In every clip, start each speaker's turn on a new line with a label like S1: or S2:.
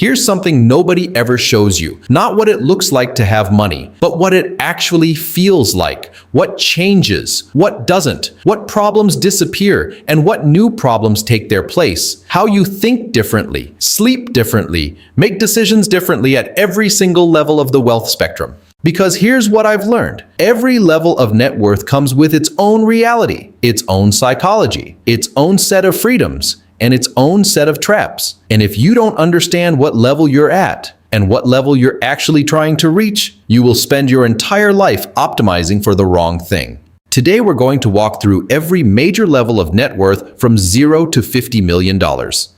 S1: Here's something nobody ever shows you. Not what it looks like to have money, but what it actually feels like. What changes, what doesn't, what problems disappear, and what new problems take their place. How you think differently, sleep differently, make decisions differently at every single level of the wealth spectrum. Because here's what I've learned. Every level of net worth comes with its own reality, its own psychology, its own set of freedoms, and its own set of traps. And if you don't understand what level you're at and what level you're actually trying to reach, you will spend your entire life optimizing for the wrong thing. Today, we're going to walk through every major level of net worth from $0 to $50 million.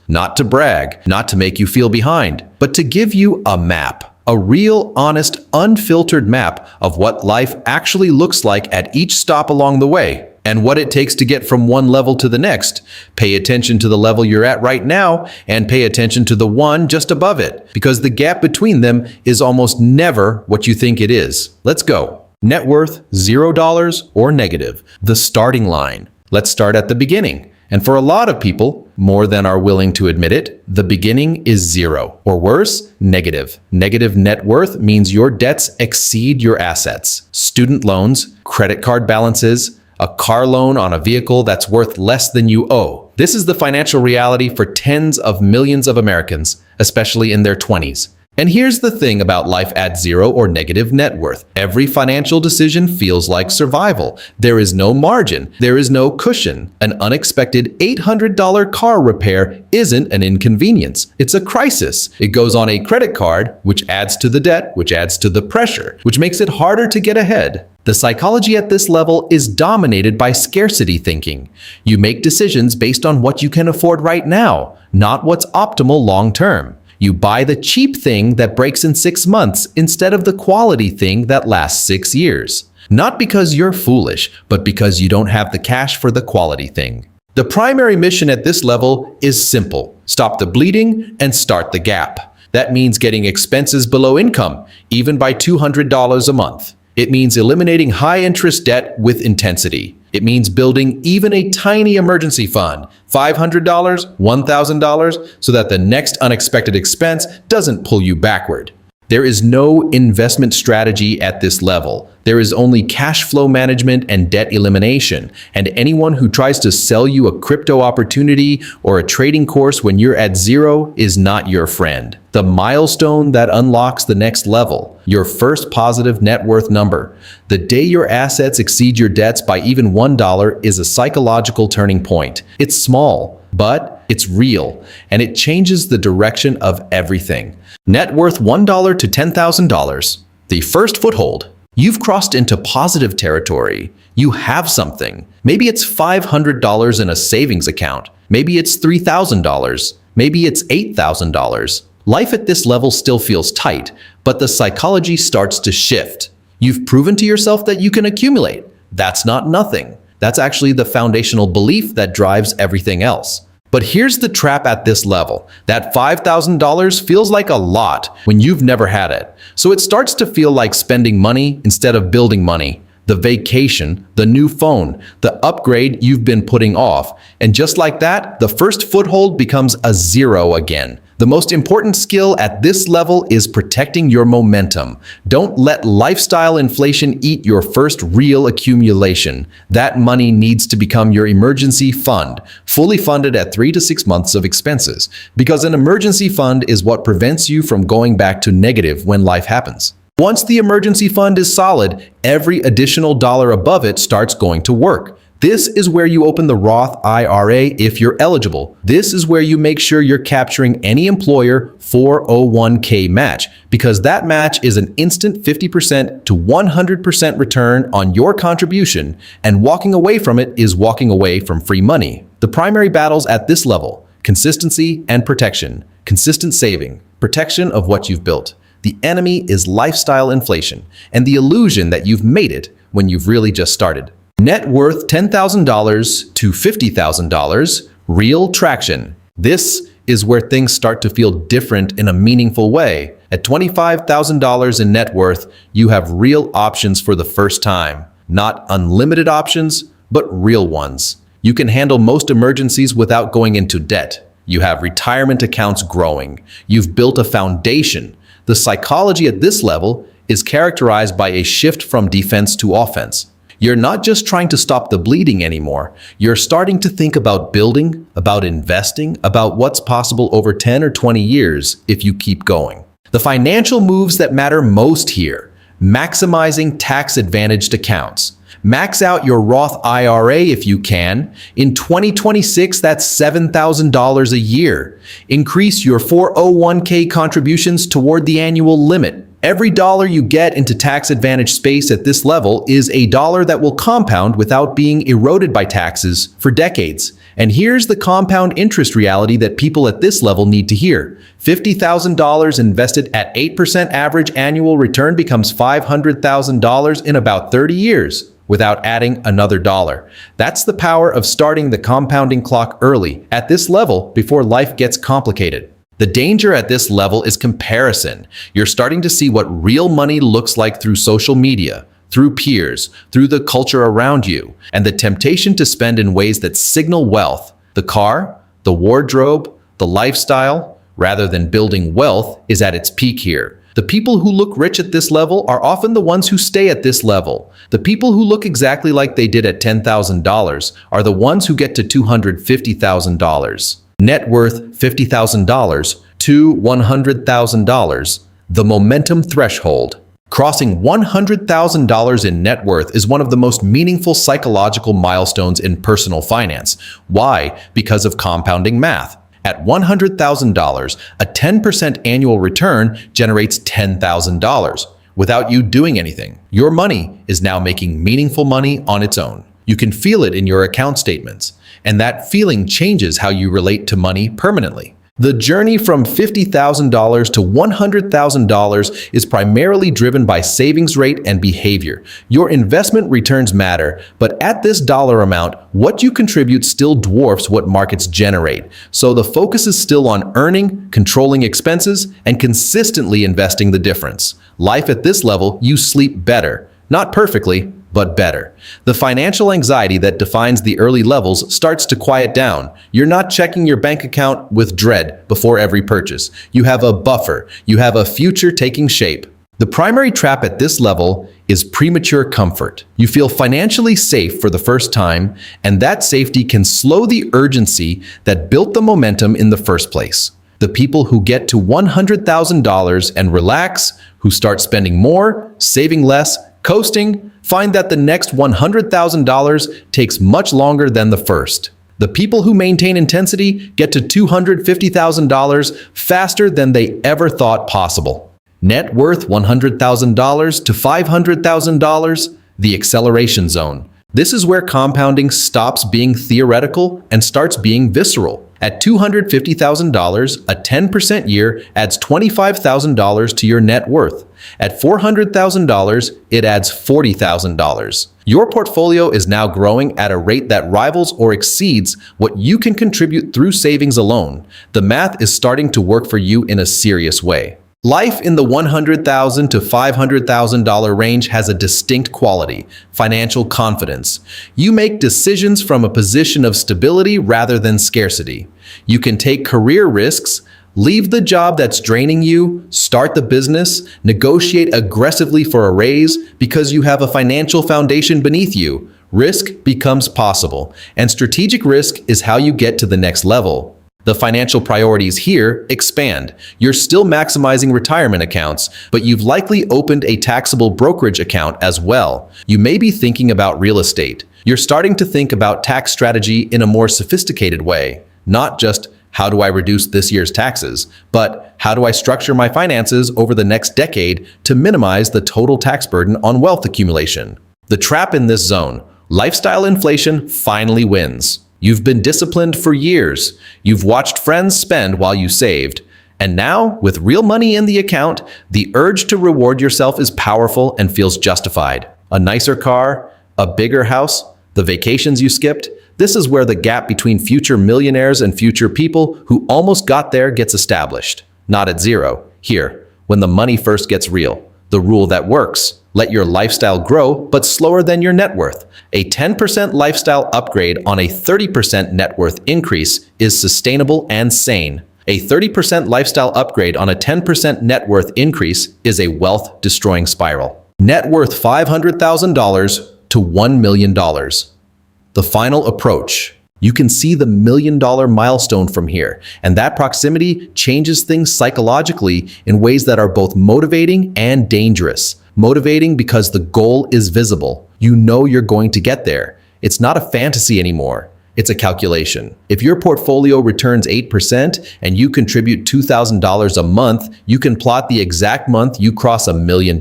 S1: Not to brag, not to make you feel behind, but to give you a map. A real, honest, unfiltered map of what life actually looks like at each stop along the way and what it takes to get from one level to the next. Pay attention to the level you're at right now and pay attention to the one just above it, because the gap between them is almost never what you think it is. Let's go. Net worth, $0 or negative. The starting line. Let's start at the beginning. And for a lot of people, more than are willing to admit it, the beginning is zero, or worse, negative. Negative net worth means your debts exceed your assets. Student loans, credit card balances, a car loan on a vehicle that's worth less than you owe. This is the financial reality for tens of millions of Americans, especially in their 20s. And here's the thing about life at zero or negative net worth. Every financial decision feels like survival. There is no margin. There is no cushion. An unexpected $800 car repair isn't an inconvenience. It's a crisis. It goes on a credit card, which adds to the debt, which adds to the pressure, which makes it harder to get ahead. The psychology at this level is dominated by scarcity thinking. You make decisions based on what you can afford right now, not what's optimal long term. You buy the cheap thing that breaks in 6 months instead of the quality thing that lasts 6 years. Not because you're foolish, but because you don't have the cash for the quality thing. The primary mission at this level is simple. Stop the bleeding and start the gap. That means getting expenses below income, even by $200 a month. It means eliminating high-interest debt with intensity. It means building even a tiny emergency fund, $500, $1,000, so that the next unexpected expense doesn't pull you backward. There is no investment strategy at this level. There is only cash flow management and debt elimination, and anyone who tries to sell you a crypto opportunity or a trading course when you're at zero is not your friend. The milestone that unlocks the next level, your first positive net worth number. The day your assets exceed your debts by even $1 is a psychological turning point. It's small, but it's real, and it changes the direction of everything. Net worth $1 to $10,000. The first foothold. You've crossed into positive territory. You have something. Maybe it's $500 in a savings account. Maybe it's $3,000. Maybe it's $8,000. Life at this level still feels tight, but the psychology starts to shift. You've proven to yourself that you can accumulate. That's not nothing. That's actually the foundational belief that drives everything else. But here's the trap at this level. That $5,000 feels like a lot when you've never had it. So it starts to feel like spending money instead of building money. The vacation, the new phone, the upgrade you've been putting off. And just like that, the first foothold becomes a zero again. The most important skill at this level is protecting your momentum. Don't let lifestyle inflation eat your first real accumulation. That money needs to become your emergency fund, fully funded at 3 to 6 months of expenses, because an emergency fund is what prevents you from going back to negative when life happens. Once the emergency fund is solid, every additional dollar above it starts going to work. This is where you open the Roth IRA if you're eligible. This is where you make sure you're capturing any employer 401k match, because that match is an instant 50% to 100% return on your contribution, and walking away from it is walking away from free money. The primary battles at this level: consistency and protection. Consistent saving, protection of what you've built. The enemy is lifestyle inflation and the illusion that you've made it when you've really just started. Net worth $10,000 to $50,000, real traction. This is where things start to feel different in a meaningful way. At $25,000 in net worth, you have real options for the first time. Not unlimited options, but real ones. You can handle most emergencies without going into debt. You have retirement accounts growing. You've built a foundation. The psychology at this level is characterized by a shift from defense to offense. You're not just trying to stop the bleeding anymore. You're starting to think about building, about investing, about what's possible over 10 or 20 years if you keep going. The financial moves that matter most here: maximizing tax-advantaged accounts. Max out your Roth IRA if you can. In 2026, that's $7,000 a year. Increase your 401k contributions toward the annual limit. Every dollar you get into tax-advantaged space at this level is a dollar that will compound without being eroded by taxes for decades. And here's the compound interest reality that people at this level need to hear. $50,000 invested at 8% average annual return becomes $500,000 in about 30 years without adding another dollar. That's the power of starting the compounding clock early at this level before life gets complicated. The danger at this level is comparison. You're starting to see what real money looks like through social media, through peers, through the culture around you, and the temptation to spend in ways that signal wealth, the car, the wardrobe, the lifestyle, rather than building wealth is at its peak here. The people who look rich at this level are often the ones who stay at this level. The people who look exactly like they did at $10,000 are the ones who get to $250,000. Net worth $50,000 to $100,000. The momentum threshold. Crossing $100,000 in net worth is one of the most meaningful psychological milestones in personal finance. Why? Because of compounding math. At $100,000, a 10% annual return generates $10,000 without you doing anything. Your money is now making meaningful money on its own. You can feel it in your account statements, and that feeling changes how you relate to money permanently. The journey from $50,000 to $100,000 is primarily driven by savings rate and behavior. Your investment returns matter, but at this dollar amount, what you contribute still dwarfs what markets generate. So the focus is still on earning, controlling expenses, and consistently investing the difference. Life at this level, you sleep better. Not perfectly, but better. The financial anxiety that defines the early levels starts to quiet down. You're not checking your bank account with dread before every purchase. You have a buffer. You have a future taking shape. The primary trap at this level is premature comfort. You feel financially safe for the first time, and that safety can slow the urgency that built the momentum in the first place. The people who get to $100,000 and relax, who start spending more, saving less, coasting, find that the next $100,000 takes much longer than the first. The people who maintain intensity get to $250,000 faster than they ever thought possible. Net worth $100,000 to $500,000, the acceleration zone. This is where compounding stops being theoretical and starts being visceral. At $250,000, a 10% year adds $25,000 to your net worth. At $400,000, it adds $40,000. Your portfolio is now growing at a rate that rivals or exceeds what you can contribute through savings alone. The math is starting to work for you in a serious way. Life in the $100,000 to $500,000 range has a distinct quality: financial confidence. You make decisions from a position of stability rather than scarcity. You can take career risks, leave the job that's draining you, start the business, negotiate aggressively for a raise because you have a financial foundation beneath you. Risk becomes possible, and strategic risk is how you get to the next level. The financial priorities here expand. You're still maximizing retirement accounts, but you've likely opened a taxable brokerage account as well. You may be thinking about real estate. You're starting to think about tax strategy in a more sophisticated way. Not just, how do I reduce this year's taxes, but how do I structure my finances over the next decade to minimize the total tax burden on wealth accumulation? The trap in this zone: lifestyle inflation finally wins. You've been disciplined for years. You've watched friends spend while you saved. And now, with real money in the account, the urge to reward yourself is powerful and feels justified. A nicer car, a bigger house, the vacations you skipped. This is where the gap between future millionaires and future people who almost got there gets established. Not at zero. Here, when the money first gets real. The rule that works. Let your lifestyle grow, but slower than your net worth. A 10% lifestyle upgrade on a 30% net worth increase is sustainable and sane. A 30% lifestyle upgrade on a 10% net worth increase is a wealth-destroying spiral. Net worth $500,000 to $1 million. The final approach. You can see the $1 million milestone from here, and that proximity changes things psychologically in ways that are both motivating and dangerous. Motivating because the goal is visible. You know you're going to get there. It's not a fantasy anymore. It's a calculation. If your portfolio returns 8% and you contribute $2,000 a month, you can plot the exact month you cross $1 million.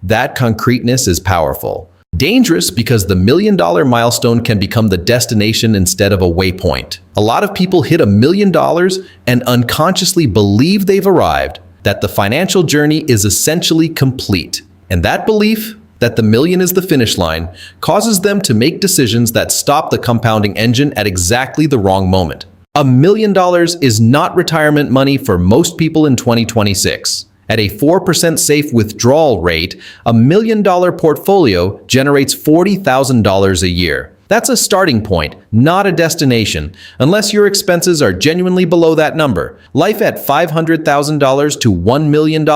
S1: That concreteness is powerful. Dangerous because the $1 million milestone can become the destination instead of a waypoint. A lot of people hit $1 million and unconsciously believe they've arrived, that the financial journey is essentially complete. And that belief, that the million is the finish line, causes them to make decisions that stop the compounding engine at exactly the wrong moment. $1 million is not retirement money for most people in 2026. At a 4% safe withdrawal rate, $1 million portfolio generates $40,000 a year. That's a starting point, not a destination, unless your expenses are genuinely below that number. Life at $500,000 to $1 million?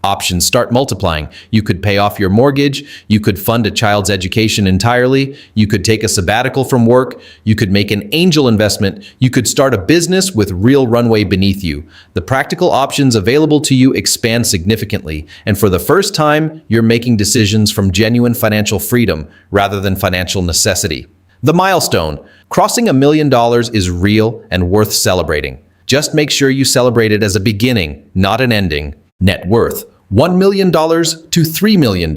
S1: Options start multiplying. You could pay off your mortgage, you could fund a child's education entirely, you could take a sabbatical from work, you could make an angel investment, you could start a business with real runway beneath you. The practical options available to you expand significantly, and for the first time, you're making decisions from genuine financial freedom rather than financial necessity. The milestone. Crossing $1 million is real and worth celebrating. Just make sure you celebrate it as a beginning, not an ending. Net worth. $1 million to $3 million.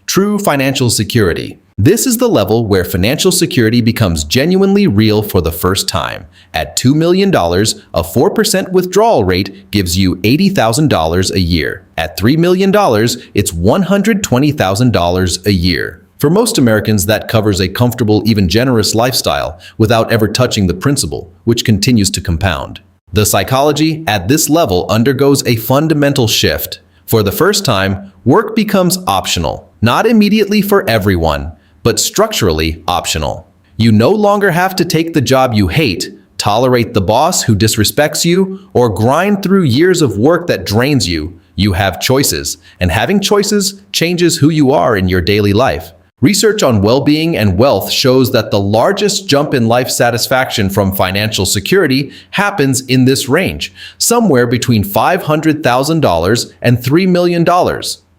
S1: True financial security. This is the level where financial security becomes genuinely real for the first time. At $2 million, a 4% withdrawal rate gives you $80,000 a year. At $3 million, it's $120,000 a year. For most Americans, that covers a comfortable, even generous lifestyle without ever touching the principal, which continues to compound. The psychology at this level undergoes a fundamental shift. For the first time, work becomes optional, not immediately for everyone, but structurally optional. You no longer have to take the job you hate, tolerate the boss who disrespects you, or grind through years of work that drains you. You have choices, and having choices changes who you are in your daily life. Research on well-being and wealth shows that the largest jump in life satisfaction from financial security happens in this range, somewhere between $500,000 and $3 million.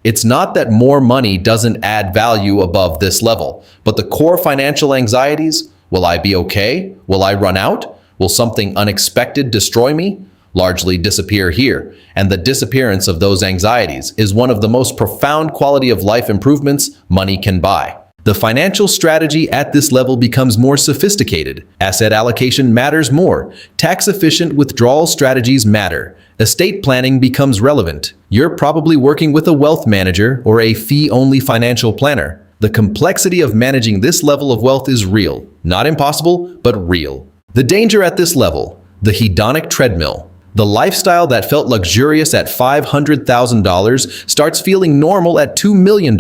S1: It's not that more money doesn't add value above this level, but the core financial anxieties, will I be okay? Will I run out? Will something unexpected destroy me? Largely disappear here, and the disappearance of those anxieties is one of the most profound quality of life improvements money can buy. The financial strategy at this level becomes more sophisticated. Asset allocation matters more. Tax-efficient withdrawal strategies matter. Estate planning becomes relevant. You're probably working with a wealth manager or a fee-only financial planner. The complexity of managing this level of wealth is real. Not impossible, but real. The danger at this level, the hedonic treadmill. The lifestyle that felt luxurious at $500,000 starts feeling normal at $2 million,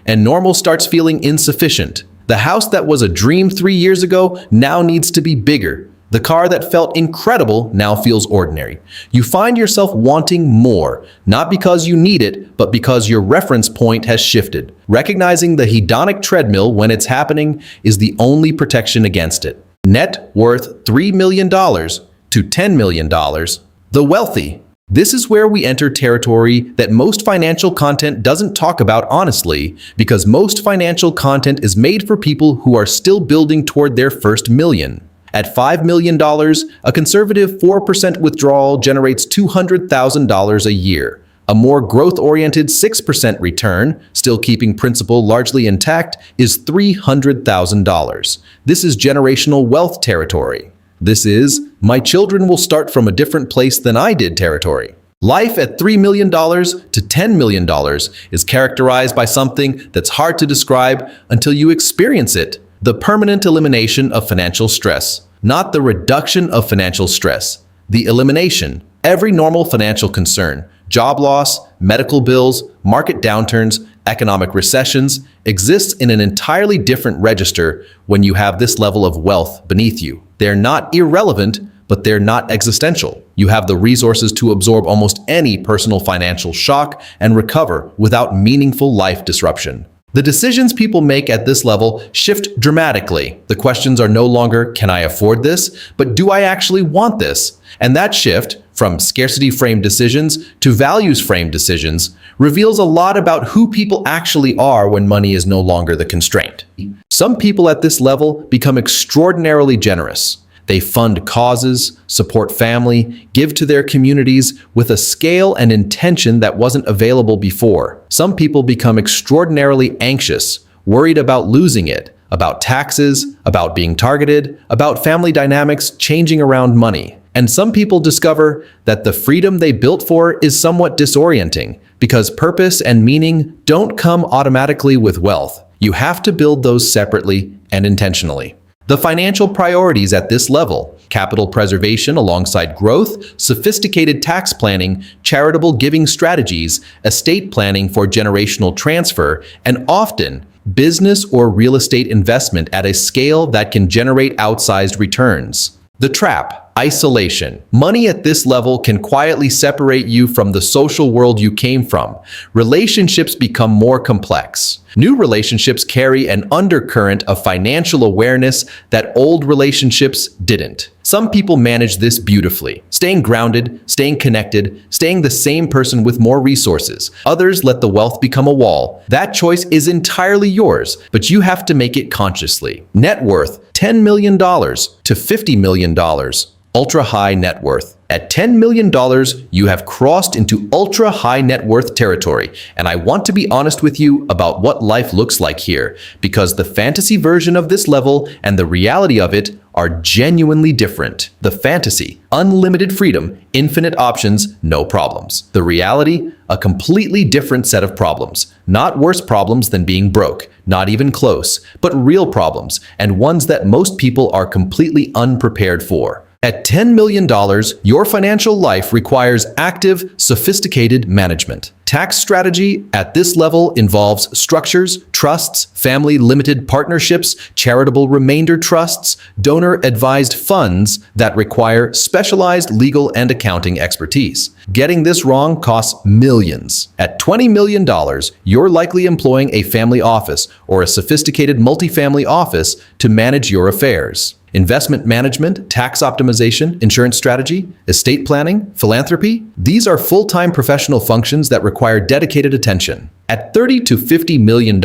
S1: and normal starts feeling insufficient. The house that was a dream 3 years ago now needs to be bigger. The car that felt incredible now feels ordinary. You find yourself wanting more, not because you need it, but because your reference point has shifted. Recognizing the hedonic treadmill when it's happening is the only protection against it. Net worth $3 million to $10 million. The wealthy. This is where we enter territory that most financial content doesn't talk about honestly, because most financial content is made for people who are still building toward their first million. At $5 million, a conservative 4% withdrawal generates $200,000 a year. A more growth-oriented 6% return, still keeping principal largely intact, is $300,000. This is generational wealth territory. This is, my children will start from a different place than I did territory. Life at $3 million to $10 million is characterized by something that's hard to describe until you experience it. The permanent elimination of financial stress, not the reduction of financial stress. The elimination. Every normal financial concern, job loss, medical bills, market downturns, economic recessions exists in an entirely different register when you have this level of wealth beneath you. They're not irrelevant, but they're not existential. You have the resources to absorb almost any personal financial shock and recover without meaningful life disruption. The decisions people make at this level shift dramatically. The questions are no longer, can I afford this? But do I actually want this? And that shift, from scarcity-framed decisions to values-framed decisions, reveals a lot about who people actually are when money is no longer the constraint. Some people at this level become extraordinarily generous. They fund causes, support family, give to their communities with a scale and intention that wasn't available before. Some people become extraordinarily anxious, worried about losing it, about taxes, about being targeted, about family dynamics changing around money. And some people discover that the freedom they built for is somewhat disorienting because purpose and meaning don't come automatically with wealth. You have to build those separately and intentionally. The financial priorities at this level, capital preservation alongside growth, sophisticated tax planning, charitable giving strategies, estate planning for generational transfer, and often business or real estate investment at a scale that can generate outsized returns. The trap, isolation. Money at this level can quietly separate you from the social world you came from. Relationships become more complex. New relationships carry an undercurrent of financial awareness that old relationships didn't. Some people manage this beautifully, staying grounded, staying connected, staying the same person with more resources. Others let the wealth become a wall. That choice is entirely yours, but you have to make it consciously. Net worth, $10 million to $50 million. Ultra-high net worth. At $10 million, you have crossed into ultra-high net worth territory, and I want to be honest with you about what life looks like here, because the fantasy version of this level and the reality of it are genuinely different. The fantasy, unlimited freedom, infinite options, no problems. The reality, a completely different set of problems. Not worse problems than being broke, not even close, but real problems, and ones that most people are completely unprepared for. At $10 million, your financial life requires active, sophisticated management. Tax strategy at this level involves structures, trusts, family limited partnerships, charitable remainder trusts, donor-advised funds that require specialized legal and accounting expertise. Getting this wrong costs millions. At $20 million, you're likely employing a family office or a sophisticated multifamily office to manage your affairs. Investment management, tax optimization, insurance strategy, estate planning, philanthropy, these are full-time professional functions that require dedicated attention. At $30 to $50 million,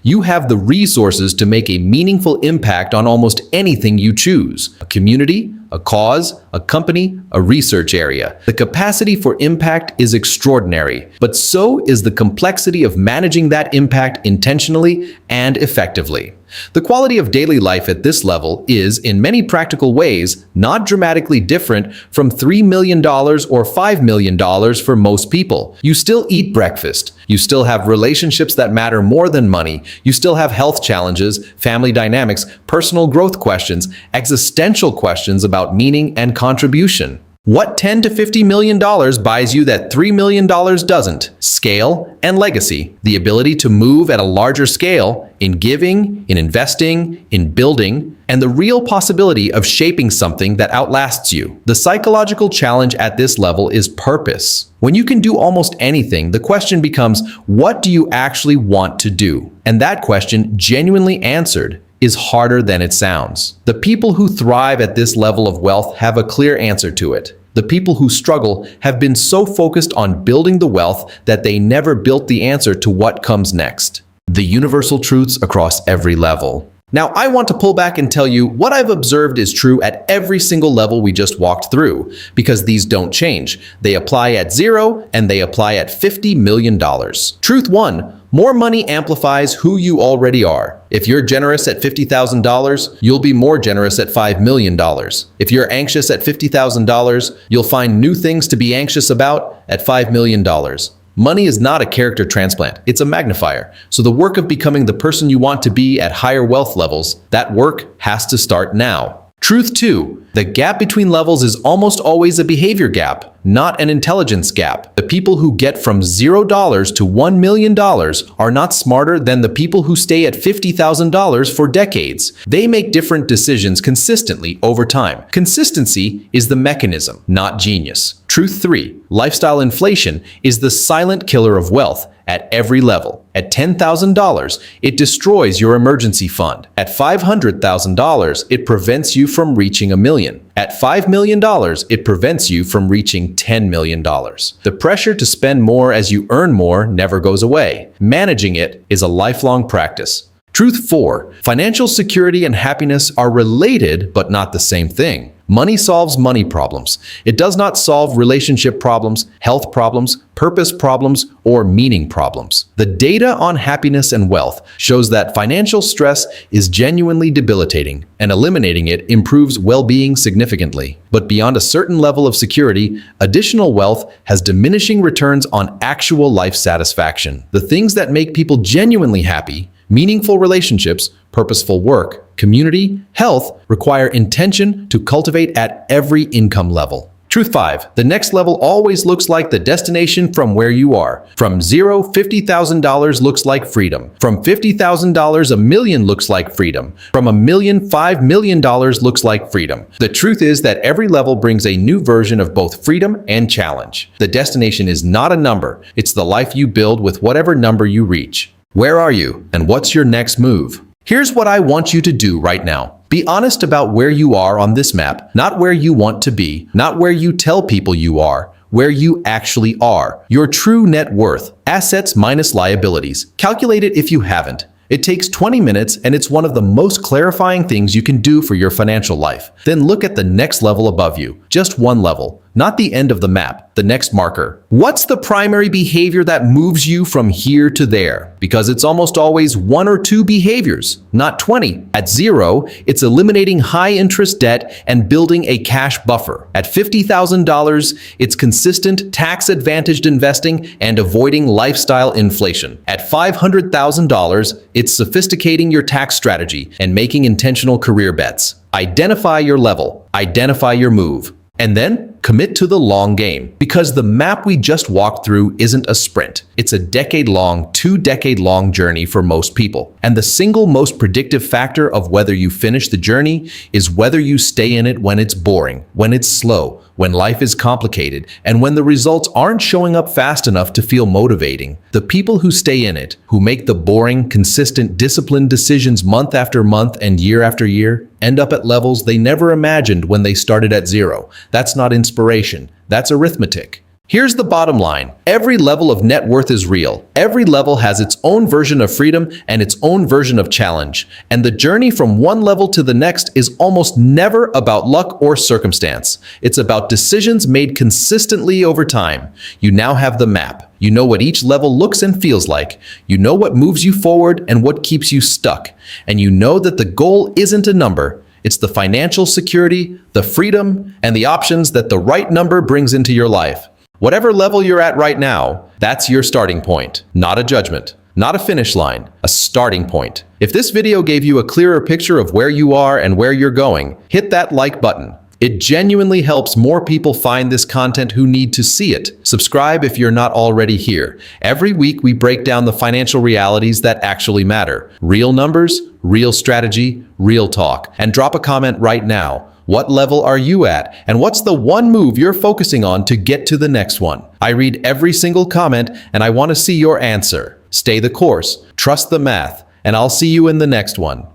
S1: you have the resources to make a meaningful impact on almost anything you choose. A community, a cause, a company, a research area. The capacity for impact is extraordinary, but so is the complexity of managing that impact intentionally and effectively. The quality of daily life at this level is, in many practical ways, not dramatically different from $3 million or $5 million for most people. You still eat breakfast. You still have relationships that matter more than money. You still have health challenges, family dynamics, personal growth questions, existential questions about meaning and contribution. What $10 to $50 million buys you that $3 million doesn't? Scale and legacy. The ability to move at a larger scale in giving, in investing, in building, and the real possibility of shaping something that outlasts you. The psychological challenge at this level is purpose. When you can do almost anything, the question becomes, what do you actually want to do? And that question, genuinely answered, is harder than it sounds. The people who thrive at this level of wealth have a clear answer to it. The people who struggle have been so focused on building the wealth that they never built the answer to what comes next. The universal truths across every level. Now, I want to pull back and tell you what I've observed is true at every single level we just walked through, because these don't change. They apply at 0 and they apply at $50 million. Truth 1. More money amplifies who you already are. If you're generous at $50,000, you'll be more generous at $5 million. If you're anxious at $50,000, you'll find new things to be anxious about at $5 million. Money is not a character transplant, it's a magnifier. So the work of becoming the person you want to be at higher wealth levels, that work has to start now. Truth 2. The gap between levels is almost always a behavior gap. not an intelligence gap. The people who get from $0 to $1 million are not smarter than the people who stay at $50,000 for decades. They make different decisions consistently over time. Consistency is the mechanism, not genius. Truth 3. Lifestyle inflation is the silent killer of wealth at every level. At $10,000, it destroys your emergency fund. At $500,000, it prevents you from reaching $1 million. At $5 million, it prevents you from reaching $10 million. The pressure to spend more as you earn more never goes away. Managing it is a lifelong practice. Truth 4. Financial security and happiness are related, but not the same thing. Money solves money problems. It does not solve relationship problems, health problems, purpose problems, or meaning problems. The data on happiness and wealth shows that financial stress is genuinely debilitating, and eliminating it improves well-being significantly. But beyond a certain level of security, additional wealth has diminishing returns on actual life satisfaction. The things that make people genuinely happy, meaningful relationships, purposeful work, community, health, require intention to cultivate at every income level. Truth 5. The next level always looks like the destination from where you are. From zero, $50,000 looks like freedom. From $50,000, $1 million looks like freedom. From $1 million, $5 million looks like freedom. The truth is that every level brings a new version of both freedom and challenge. The destination is not a number. It's the life you build with whatever number you reach. Where are you, and what's your next move? Here's what I want you to do right now. Be honest about where you are on this map, not where you want to be, not where you tell people you are, where you actually are. Your true net worth, assets minus liabilities. Calculate it if you haven't. It takes 20 minutes, and it's one of the most clarifying things you can do for your financial life. Then look at the next level above you. Just one level, not the end of the map, the next marker. What's the primary behavior that moves you from here to there? Because it's almost always one or two behaviors, not 20. At 0, it's eliminating high-interest debt and building a cash buffer. At $50,000, it's consistent, tax-advantaged investing and avoiding lifestyle inflation. At $500,000, it's sophisticating your tax strategy and making intentional career bets. Identify your level, identify your move, and then commit to the long game. Because the map we just walked through isn't a sprint. It's a decade-long, 2-decade-long journey for most people. And the single most predictive factor of whether you finish the journey is whether you stay in it when it's boring, when it's slow, when life is complicated, and when the results aren't showing up fast enough to feel motivating. The people who stay in it, who make the boring, consistent, disciplined decisions month after month and year after year, end up at levels they never imagined when they started at 0. That's not inspiration. That's arithmetic. Here's the bottom line. Every level of net worth is real. Every level has its own version of freedom and its own version of challenge. And the journey from one level to the next is almost never about luck or circumstance. It's about decisions made consistently over time. You now have the map. You know what each level looks and feels like. You know what moves you forward and what keeps you stuck. And you know that the goal isn't a number. It's the financial security, the freedom, and the options that the right number brings into your life. Whatever level you're at right now, that's your starting point. Not a judgment, not a finish line, a starting point. If this video gave you a clearer picture of where you are and where you're going, hit that like button. It genuinely helps more people find this content who need to see it. Subscribe if you're not already here. Every week we break down the financial realities that actually matter. Real numbers, real strategy, real talk. And drop a comment right now. What level are you at? And what's the one move you're focusing on to get to the next one? I read every single comment and I want to see your answer. Stay the course, trust the math, and I'll see you in the next one.